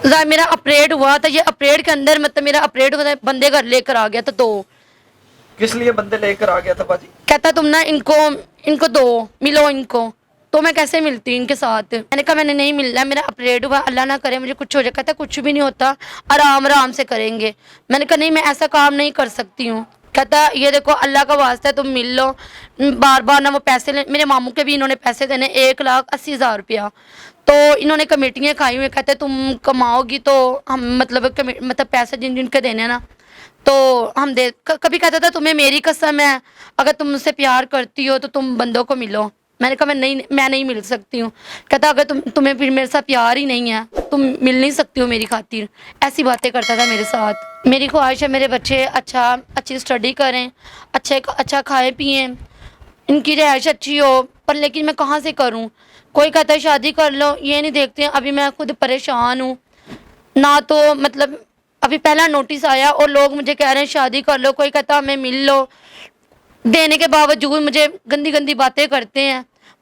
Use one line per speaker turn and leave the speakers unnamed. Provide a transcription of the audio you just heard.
मेरा अपरेड हुआ था, ये अपरेड के अंदर मतलब मेरा अपरेड बंदे घर लेकर आ गया था। तो
किस लिए बंदे लेकर आ गया था बाजी?
कहता तुम ना इनको इनको दो, मिलो इनको। तो मैं कैसे मिलती हूँ इनके साथ? मैंने कहा मैंने नहीं मिलना, मेरा अपरेड हुआ, अल्लाह ना करे मुझे कुछ हो जाए। कहता कुछ भी नहीं होता, आराम आराम से करेंगे। मैंने कहा नहीं, मैं ऐसा काम नहीं कर सकती हूँ। कहता ये देखो अल्लाह का वास्ता है तुम मिल लो। बार बार ना वो पैसे मेरे मामू के भी इन्होंने पैसे देने 1,80,000 रुपया। तो इन्होंने कमेटियाँ खाई हुई। कहते तुम कमाओगी तो हम मतलब मतलब पैसे जिन जिनके देने ना तो हम दे। कभी कहता था तुम्हें मेरी कसम है, अगर तुम मुझसे प्यार करती हो तो तुम बंदों को मिलो। मैंने कहा मैं नहीं मिल सकती हूँ। कहता अगर तुम्हें फिर मेरे साथ प्यार ही नहीं है, तुम मिल नहीं सकती हो मेरी खातिर। ऐसी बातें करता था मेरे साथ। मेरी ख्वाहिश है मेरे बच्चे अच्छी स्टडी करें, अच्छा खाएं पिएं, इनकी रिहाइश अच्छी हो। पर लेकिन मैं कहाँ से करूँ? कोई कहता है शादी कर लो, ये नहीं देखते हैं। अभी मैं खुद परेशान हूँ ना। तो मतलब अभी पहला नोटिस आया और लोग मुझे कह रहे हैं शादी कर लो, कोई कहता हमें मिल लो, देने के बावजूद मुझे गंदी गंदी बातें करते हैं।